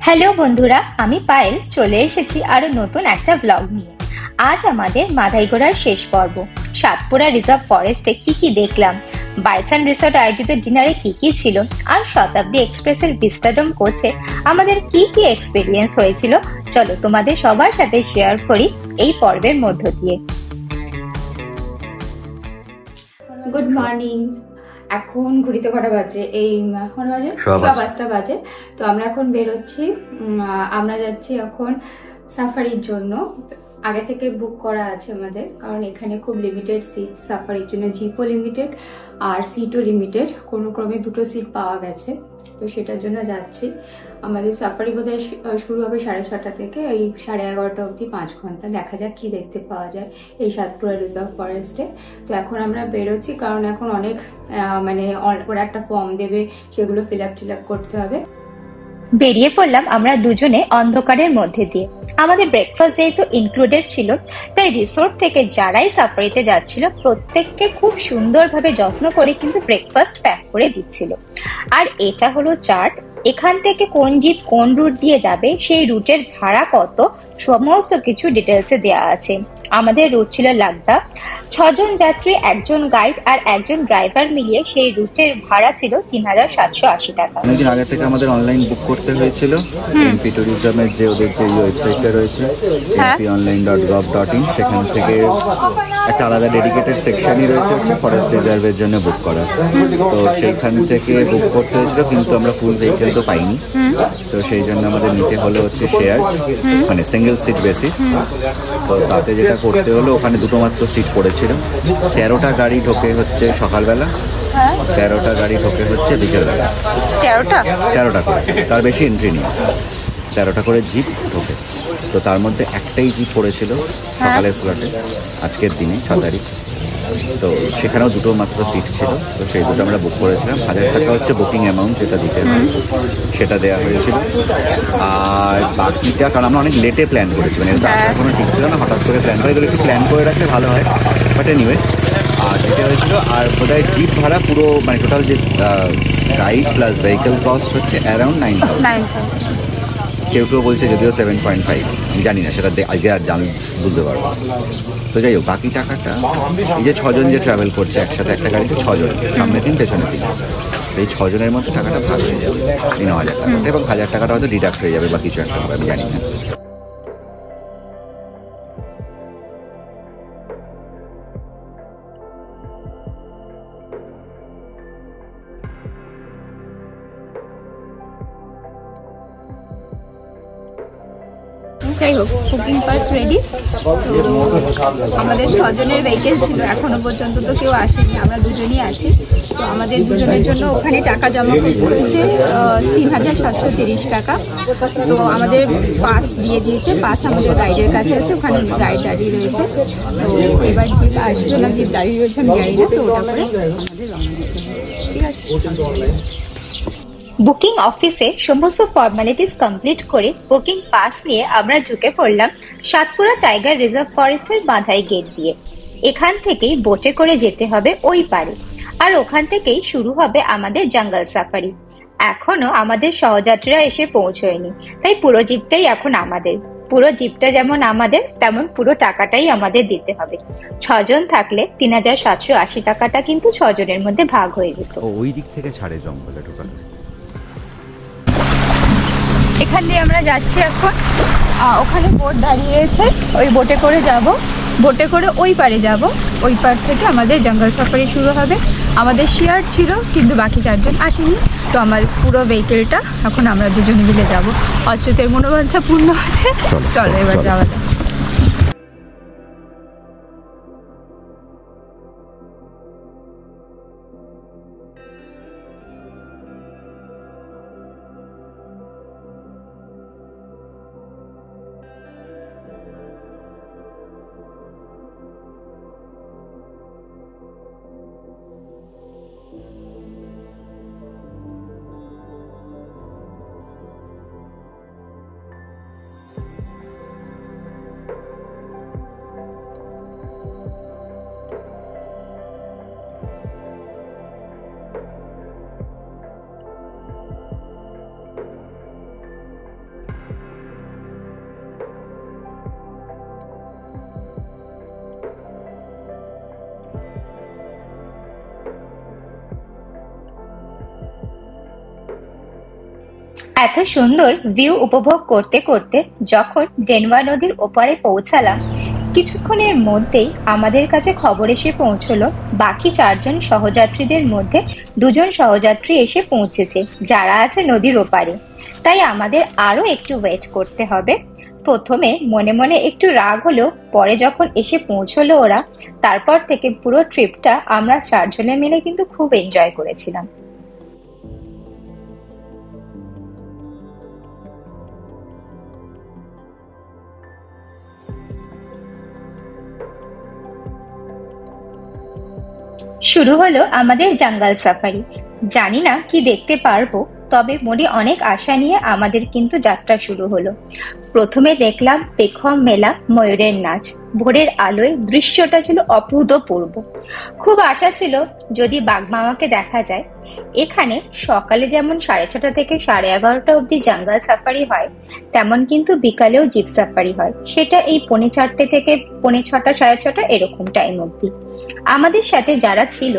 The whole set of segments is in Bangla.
হ্যালো বন্ধুরা, আমি পায়েল চলে এসেছি আরো নতুন একটা ব্লগ নিয়ে। আজ আমাদের মাথায় ঘোরার শেষ পর্ব। সাতপুরা রিজার্ভ ফরেস্টে কি কি দেখলাম, বাইসান রিসোর্ট আয়োজিত ডিনারে কি কি ছিল, আর শতাব্দী এক্সপ্রেসের ভিস্টাডোম কোচে আমাদের কি কি এক্সপিরিয়েন্স হয়েছিল, চলো তোমাদের সবার সাথে শেয়ার করি এই পর্বের মধ্য দিয়ে। Good morning. এখন ঘড়িতে কটা বাজে? এই কটা বাজে? 5টা বাজে। তো আমরা এখন বেরোচ্ছি। আমরা যাচ্ছি এখন সাফারির জন্য। আগে থেকে বুক করা আছে আমাদের, কারণ এখানে খুব লিমিটেড সিট সাফারির জন্য। জিপও লিমিটেড আর সিটও লিমিটেড, কোনো ক্রমে 2টো সিট পাওয়া গেছে, তো সেটার জন্য যাচ্ছি। আমাদের সাফারি বোধহয় শুরু হবে 6:30 থেকে, এই 11:30 অবধি 5 ঘন্টা। দেখা যাক কি দেখতে পাওয়া যায় এই সাতপুরা রিজার্ভ ফরেস্টে। তো এখন আমরা বেরোচ্ছি, কারণ এখন অনেক ওরা একটা ফর্ম দেবে, সেগুলো ফিল আপ করতে হবে। বেরিয়ে পড়লাম আমরা দুজনে অন্ধকারের মধ্যে দিয়ে। আমাদের ব্রেকফাস্ট যেহেতু ইনক্লুডেড ছিল, তাই রিসোর্ট থেকে যারাই সাফারিতে যাচ্ছিল প্রত্যেককে খুব সুন্দরভাবে যত্ন করে কিন্তু ব্রেকফাস্ট প্যাক করে দিচ্ছিল। আর এটা হলো চার্ট, এখান থেকে কোন জিপ কোন রুট দিয়ে যাবে, সেই রুটের ভাড়া কত, সমস্ত কিছু ডিটেলসে দেওয়া আছে। আমাদের রুট ছিল লাকদা। 6 জন যাত্রী, 1 জন গাইড আর 1 জন ড্রাইভার মিলিয়ে সেই রুটের ভাড়া ছিল 3780 টাকা। অনেকদিন আগে থেকে আমাদের অনলাইন বুক করতে হয়েছিল। এমপি ট্যুরিজমের যে ওদের যে ওয়েবসাইটটা রয়েছে mponline.gov.in, সেখান থেকে একটা আলাদা ডেডিকেটেড সেকশনই রয়েছে হচ্ছে ফরেস্ট রিজার্ভের জন্য বুক করা। তো সেইখান থেকে বুক করতে হয়েছিল, কিন্তু আমরা ফুল ভেহিকেল তো পাইনি। তো সেই জন্য আমাদের নিতে হলো হচ্ছে শেয়ার, মানে সিঙ্গেল সিট বেসিস। তো তাতে যেটা করতে হলো, ওখানে 2টো মাত্র সিট পড়েছিল। 13টা গাড়ি ঢোকে হচ্ছে সকালবেলা, 13টা গাড়ি ঢোকে হচ্ছে বিকেলবেলা। 13টা করে, তার বেশি এন্ট্রি নেই। 13টা করে জিপ ঢোকে। তো তার মধ্যে একটাই জিপ পড়েছিল সকালের স্লটে, আজকের দিনে 6 তারিখ। তো সেখানেও 2টো মাত্র সিট ছিল। তো সেই 2টো আমরা বুক করেছিলাম। 1000 টাকা হচ্ছে বুকিং অ্যামাউন্ট, যেটা দিতে হয় সেটা দেওয়া হয়েছিল। আর বাকিটা, কারণ আমরা অনেক লেটে প্ল্যান করেছি, মানে কোনো ঠিক ছিল না, হঠাৎ করে প্ল্যান করে, এগুলো একটু প্ল্যান করে রাখলে ভালো হয়। বাট এনিওয়ে, আর এটা হয়েছিল। আর বোধহয় জিপ ভাড়া পুরো, মানে টোটাল যে গাইড প্লাস ভেহিকেল কস্ট হচ্ছে অ্যারাউন্ড 9,000। কেউ কেউ বলছে যদিও 7.5, আমি জানি না, সেটা আগে আর বুঝতে পারবো। তো যাই হোক, বাকি টাকাটা এই যে 6 জন যে ট্রাভেল করছে একসাথে একটা গাড়িতে, 6 জন, সামনে 3 পেছনে 3, এই 6 জনের মধ্যে টাকাটা ভাগ হয়ে যাবে এই 9,000 টাকা, এবং 1000 টাকাটা হয়তো ডিডাক্ট হয়ে যাবে বা কিছু একটা হবে, আমি জানি না। যাই হোক, বুকিং পাস রেডি। তো আমাদের 6 জনের ভেহিকেল ছিল, এখনো পর্যন্ত তো কেউ আসেনি, আমরা দুজনই আছি। তো আমাদের দুজনের জন্য ওখানে টাকা জমা করতে হচ্ছে 3730 টাকা। তো আমাদের পাস দিয়ে দিয়েছে, পাস আমাদের গাইডের কাছে আছে, ওখানে গাইড দাঁড়িয়ে রয়েছে। তো এবার জিপ আসবে না, জিপ দাঁড়িয়ে রয়েছে আমি জানি না, তো ওটা করে আমাদের রওনা দিতে হবে। ঠিক আছে। বুকিং অফিসে সমস্ত ফর্মালিটিস কমপ্লিট করে বুকিং পাস নিয়ে আমরা ঢুকে পড়লাম সাতপুরা টাইগার রিজার্ভ ফরেস্টের বাঁধাই গেট দিয়ে। এখান থেকেই বোটে করে যেতে হবে ওই পারে, আর ওখান থেকেই শুরু হবে আমাদের জঙ্গল সাফারি। এখনো আমাদের সহযাত্রীরা এসে পৌঁছয়নি, তাই পুরো জিপটাই এখন আমাদের। পুরো জিপটা যেমন আমাদের, তেমন পুরো টাকাটাই আমাদের দিতে হবে। 6 জন থাকলে 3780 টাকাটা কিন্তু 6 জনের মধ্যে ভাগ হয়ে যেত। ওই দিক থেকে ছাড়ে জঙ্গলে ঢোকানো। এখান দিয়ে আমরা যাচ্ছি এখন। ওখানে বোট দাঁড়িয়ে রয়েছে, ওই বোটে করে যাব, বোটে করে ওই পারে যাব। ওই পার থেকে আমাদের জঙ্গল সাফারি শুরু হবে। আমাদের শেয়ার ছিল, কিন্তু বাকি 4 জন আসেনি। তো আমার পুরো ভেহিকেলটা এখন আমরা দুজনে মিলে যাব। অচ্যুতের মনোবাঞ্ছা পূর্ণ আছে, চলো এবার যাওয়া যাক। এত সুন্দর ভিউ উপভোগ করতে করতে যখন ডেনভার নদীর ওপারে পৌঁছালাম, কিছুক্ষণের মধ্যেই আমাদের কাছে খবর এসে পৌঁছলো বাকি 4জন সহযাত্রীদের মধ্যে 2জন সহযাত্রী এসে পৌঁছেছে যারা আছে নদীর ওপারে। তাই আমাদের আরো একটু ওয়েট করতে হবে। প্রথমে মনে মনে একটু রাগ হলেও পরে যখন এসে পৌঁছলো ওরা, তারপর থেকে পুরো ট্রিপটা আমরা 4জনে মিলে কিন্তু খুব এনজয় করেছিলাম। শুরু হলো আমাদের জঙ্গল সাফারি। জানি না কি দেখতে পারবো, তবে মনে অনেক আশা নিয়ে আমাদের কিন্তু যাত্রা শুরু হলো। প্রথমে দেখলাম পেখম মেলা ময়ূরের নাচ। ভোরের আলোয় দৃশ্যটা ছিল অভূতপূর্ব। খুব আশা ছিল যদি বাঘমামাকে দেখা যায়। এখানে সকালে যেমন 6:30 থেকে 11:30 অবধি জঙ্গল সাফারি হয়, তেমন কিন্তু বিকালেও জিপ সাফারি হয়। সেটা এই 4:45 থেকে 6:45, 6:30 এরকম টাইম অবধি। আমাদের সাথে যারা ছিল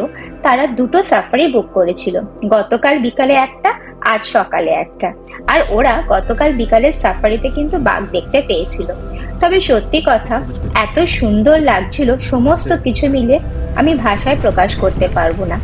তারা 2টো সাফারি বুক করেছিল, গতকাল বিকালে একটা, আজ সকালে একটা। আর ওরা গতকাল বিকালের সাফারিতে কিন্তু বাঘ দেখতে পেয়েছিল। তবে সত্যি কথা, এত সুন্দর লাগছিল সমস্ত কিছু মিলে, আমি ভাষায় প্রকাশ করতে পারবো না।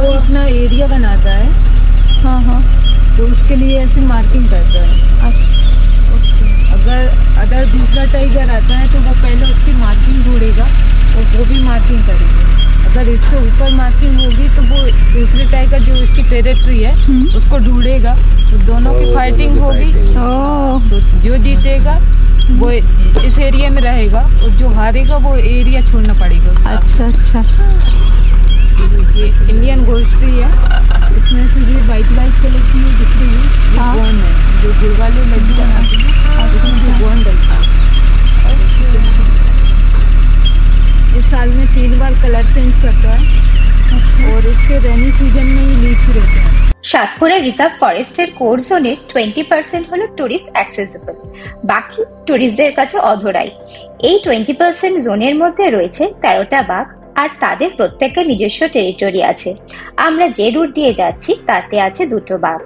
वो अपना एरिया बनाता है। हाँ हाँ। तो उसके लिए ऐसे मार्किंग करता है। अगर अदर दूसरा टाइगर आता है तो वो पहले उसकी मार्किंग ढूंढेगा और वो भी मार्किंग करेंगे। अगर इससे ऊपर मार्किंग होगी तो वो दूसरे टाइगर जो इसकी टेरिटरी है उसको ढूंढेगा, तो दोनों की फाइटिंग होगी। तो जो जीतेगा वो इस एरिया में रहेगा और जो हारेगा वो एरिया छोड़ना पड़ेगा। अच्छा अच्छा। ये इंडियन गोश्ती है। इसमें से ये वाइट कलर की ये दिख रही है, ये गोंद है जो गुड़ वाले लड्डू बनाते हैं, इसमें जो गोंद डलता है। इस साल में 3 बार कलर चेंज करता है और इसके रेनी सीजन में ये लीव्स रहते हैं। সাতপুরা রিজার্ভ ফরেস্টের কোর জোনের 20% হলো টুরিস্ট অ্যাক্সেসিবল, বাকি টুরিস্টদের কাছে অধরাই। এই 20% জোনের মধ্যে রয়েছে 13টা বাঘ, আর তাদের প্রত্যেকের নিজস্ব টেরিটরি আছে। আমরা যে রুট দিয়ে যাচ্ছি তাতে আছে 2টো বাঘ।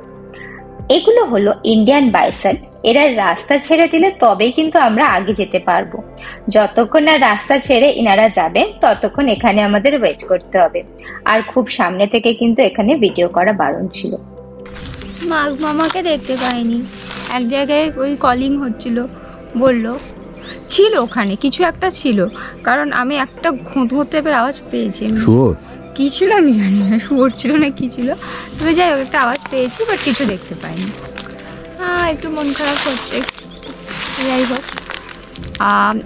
এগুলো হলো ইন্ডিয়ান বাইসন। এরা রাস্তা ছেড়ে দিলে তবেই কিন্তু আমরা আগে যেতে পারবো। যতক্ষণ না রাস্তা ছেড়ে ইনারা যাবেন ততক্ষণ এখানে আমাদের ওয়েট করতে হবে। আর খুব সামনে থেকে কিন্তু এখানে ভিডিও করা বারণ ছিল। বাঘ মামাকে দেখতে পাইনি। এক জায়গায় ওই কলিং হচ্ছিল, বলল ছিল ওখানে কিছু একটা ছিল, কারণ আমি একটা ঘোঁত টাইপের আওয়াজ পেয়েছি। শুয়োর কি ছিল আমি জানি না, শুয়োর ছিল না কি ছিল, তবে যাই হোক একটা আওয়াজ পেয়েছি, বাট কিছু দেখতে পাইনি। একটু মন খারাপ হচ্ছে। যাই হোক,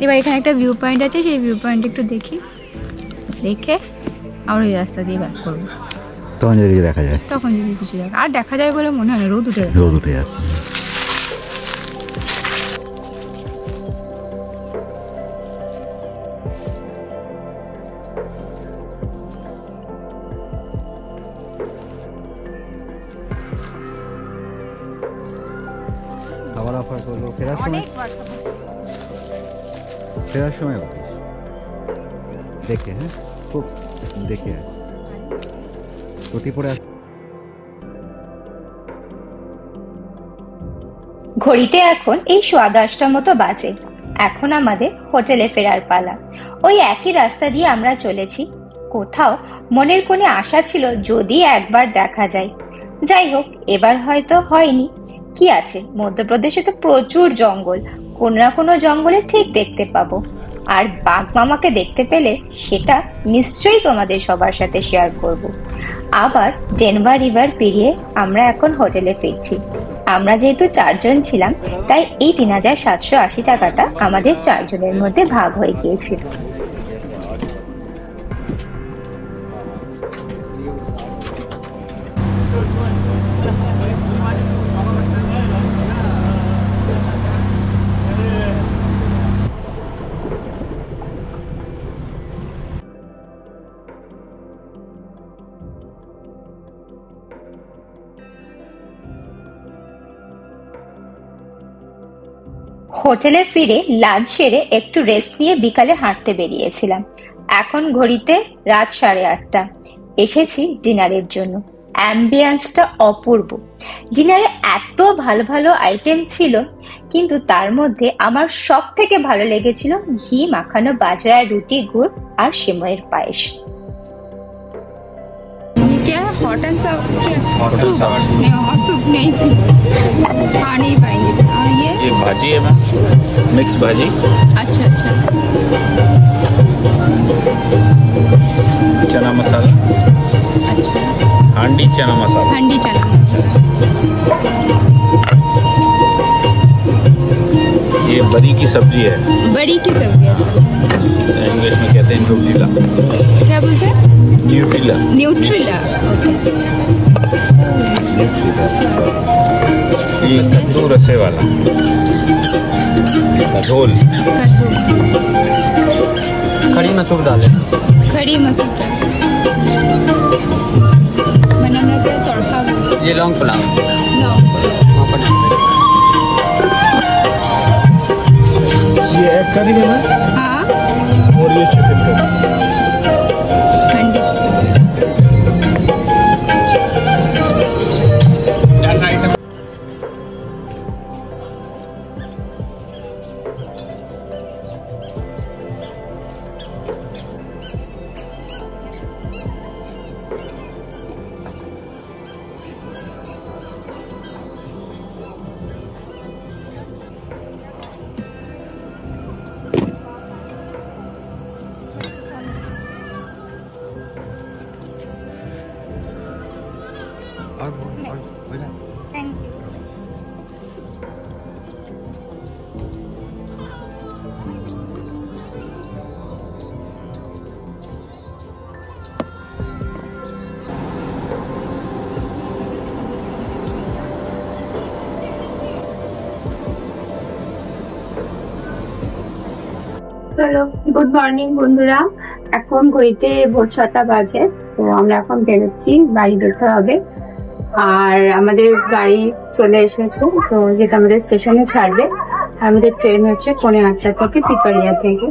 এবার এখানে একটা ভিউ পয়েন্ট আছে, সেই ভিউ পয়েন্ট একটু দেখে আমরা ওই রাস্তা দিয়ে ব্যাক করবো। তখন যদি দেখা যায়, তখন যদি কিছু আর দেখা যায় বলে মনে হয় না, রোদ উঠে যাচ্ছে। আবার অফার করবো ফেরার সময় দেখে। হ্যাঁ, খুব দেখে পরে। ঘড়িতে এখন এই 10:15 মতো বাজে। এখন আমাদের হোটেলে ফেরার পালা। ওই একই রাস্তা দিয়ে আমরা চলেছি। কোথাও মনের কোণে আশা ছিল যদি একবার দেখা যায়। যাই হোক, এবার হয়তো হয়নি। কি আছে, মধ্যপ্রদেশে তো প্রচুর জঙ্গল, কোন না কোনো জঙ্গলে ঠিক দেখতে পাবো। আর বাঘ মামাকে দেখতে পেলে সেটা নিশ্চয়ই তোমাদের সবার সাথে শেয়ার করব। আবার ডেনভার রিভার পেরিয়ে আমরা এখন হোটেলে ফিরছি। আমরা যেহেতু 4জন ছিলাম, তাই এই 3780 টাকাটা আমাদের 4জনের মধ্যে ভাগ হয়ে গিয়েছিল। হোটেলে ফিরে লাঞ্চ সেরে একটু রেস্ট নিয়ে বিকালে হাঁটতে বেরিয়েছিলাম। এখন ঘড়িতে রাত 8:30। এসেছি ডিনারের জন্য। অ্যাম্বিয়েন্সটা অপূর্ব। ডিনারে এত ভালো ভালো আইটেম ছিল, কিন্তু তার মধ্যে আমার সব থেকে ভালো লেগেছিল ঘি মাখানো বাজরার রুটি, গুড় আর সেমাইয়ের পায়েস। क्या हॉट एंड सूप नहीं, हॉट सूप नहीं खा नहीं पाएंगे। और ये भाजी है मैम, मिक्स भाजी। अच्छा अच्छा। चना मसाला। अच्छा, हांडी चना मसाला। हांडी चना मसाला। ये बड़ी की सब्जी है। बड़ी की सब्जी है, इंग्लिश में कहते हैं न्यूट्रिला। क्या बोलते हैं? न्यूट्रिला। न्यूट्रिला। ये कद्दू रसे वाला झोल। खड़ी मसूर डाले। खड़ी मसूर मैंने तड़का। ये लौंग पुलाव। ये ऐड करेंगे ना? हाँ। और ये chicken curry. Thank you. Hello, good morning বন্ধুরা। এখন ঘড়িতে ভোর 6টা বাজে। তো আমরা এখন বেরোচ্ছি, বাড়ি বেরোতে হবে। আর আমাদের গাড়ি চলে এসেছে, তো যেটা আমাদের স্টেশনে ছাড়বে। আমাদের ট্রেন হচ্ছে 8:45 থেকে পিপারিয়া থেকে,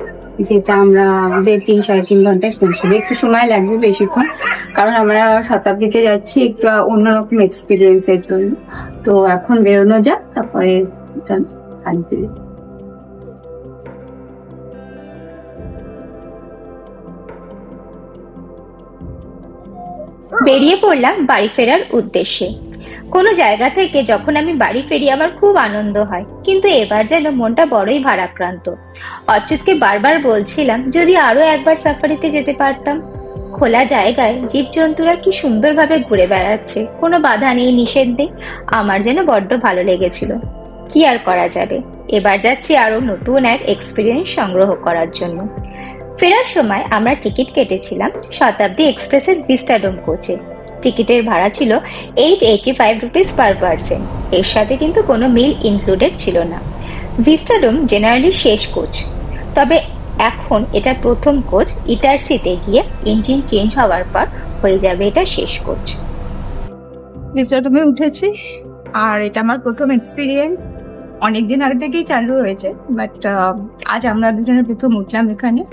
যেটা আমরা 3.5-3.5 ঘন্টায় পৌঁছবে। একটু সময় লাগবে, বেশিক্ষণ, কারণ আমরা শতাব্দীতে যাচ্ছি একটু অন্যরকম এক্সপিরিয়েন্সের জন্য। তো এখন বেরোনো যাক, তারপরে আসবে। বেরিয়ে পড়লাম বাড়ি ফেরার উদ্দেশ্যে। কোনো জায়গা থেকে যখন আমি বাড়ি ফিরি আমার খুব আনন্দ হয়, কিন্তু এবার যেন মনটা বড়ই ভারাক্রান্ত। অচ্যুতকে বারবার বলছিলাম যদি আরো একবার সাফারিতে যেতে পারতাম। খোলা জায়গায় জীবজন্তুরা কি সুন্দরভাবে ঘুরে বেড়াচ্ছে, কোনো বাধা নেই, নিষেধ নেই। আমার যেন বড্ড ভালো লেগেছিল। কি আর করা যাবে, এবার যাচ্ছি আরো নতুন এক এক্সপিরিয়েন্স সংগ্রহ করার জন্য। ফেরার সময় আমরা টিকিট কেটেছিলাম শতাব্দী এক্সপ্রেসের ভিস্টাডোম কোচে। টিকিটের ভাড়া ছিল 885 রুপিস পার পার্সন। এর সাথে কিন্তু কোনো মিল ইনক্লুডেড ছিল না। ভিস্টাডোম জেনারেলি শেষ কোচ, তবে এখন এটা প্রথম কোচ। ইটারসিতে গিয়ে ইঞ্জিন চেঞ্জ হওয়ার পর হয়ে যাবে এটা শেষ কোচ। ভিস্টাডোমে উঠেছি, আর এটা আমার প্রথম এক্সপিরিয়েন্স। অনেকদিন আগে থেকেই চালু হয়েছে, বাট আজ আমরা দুজনে প্রথম উঠলাম এখানে।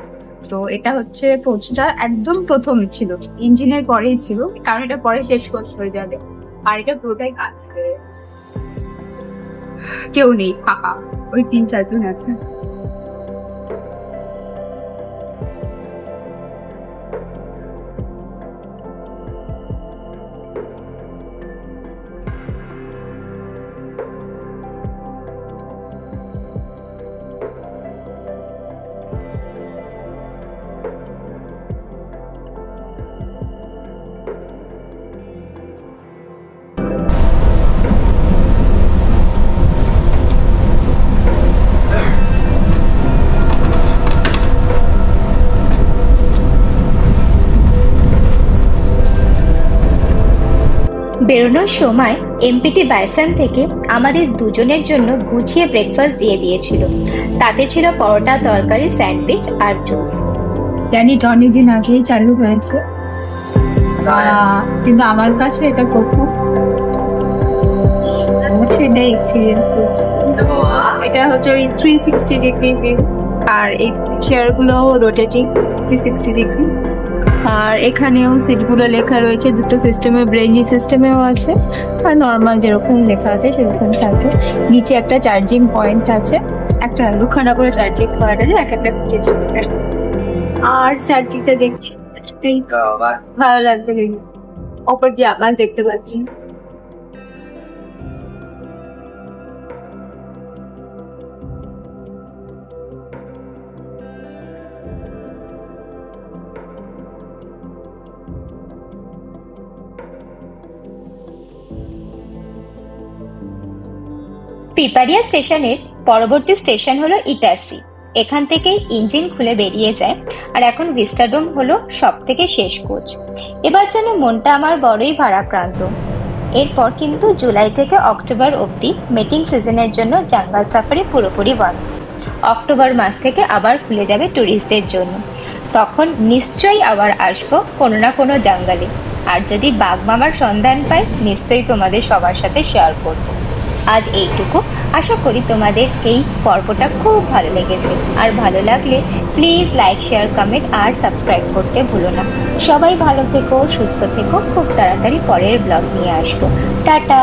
তো এটা হচ্ছে কোচটা একদম প্রথমই ছিল, ইঞ্জিনের পরেই ছিল, কারণ এটা পরে শেষ কোচ হয়ে যাবে। আর এটা পুরোটাই কাজ করে, কেউ নেই, ফাঁকা, ওই 3-4 জন আছে। বেরোনোর সময় এমপিটি বাইসান থেকে আমাদের দুজনের জন্য গুছিয়ে ব্রেকফাস্ট দিয়ে দিয়েছিল। তাতে ছিল পরোটা, তরকারি, স্যান্ডউইচ আর জুস। জানি এটা অনেকদিন আগেই চালু হয়েছে, কিন্তু আমার কাছে এটা প্রথম, সেটাই এক্সপিরিয়েন্স করছি। তো এটা হচ্ছে ওই 360 ডিগ্রি ভিউ, আর এই চেয়ারগুলো রোটেটিং 360 ডিগ্রি। আর এখানেও সিটগুলো লেখা রয়েছে, দুটো সিস্টেমে, ব্রেইলি সিস্টেমেও আছে আর নর্মাল যেরকম লেখা আছে সেরকম থাকে। নিচে একটা চার্জিং পয়েন্ট আছে, একটা দুখানা করে চার্জিং পয়েন্ট আছে এক একটা সিটের। আর চার্জিংটা দেখছি, এই ভালো লাগছে, ওপর দিয়ে আকাশ দেখতে পাচ্ছি। পিপারিয়া স্টেশনের পরবর্তী স্টেশন হলো ইটারসি। এখান থেকেই ইঞ্জিন খুলে বেরিয়ে যায়। আর এখন ভিস্টাডোম হলো সব থেকে শেষ কোচ। এবার যেন মনটা আমার বড়ই ভারাক্রান্ত। এরপর কিন্তু জুলাই থেকে অক্টোবর অবধি মিটিং সিজনের জন্য জঙ্গল সাফারি পুরোপুরি বন্ধ। অক্টোবর মাস থেকে আবার খুলে যাবে ট্যুরিস্টদের জন্য। তখন নিশ্চয়ই আবার আসবো কোনো না কোনো জঙ্গলে। আর যদি বাঘ মামার সন্ধান পাই নিশ্চয়ই তোমাদের সবার সাথে শেয়ার করবো। আজ এইটুকু। আশা করি তোমাদের এই পর্বটা খুব ভালো লেগেছে। আর ভালো লাগলে প্লিজ লাইক, শেয়ার, কমেন্ট আর সাবস্ক্রাইব করতে ভুলো না। সবাই ভালো থেকো, সুস্থ থেকো। খুব তাড়াতাড়ি পরের ব্লগ নিয়ে আসবো। টাটা।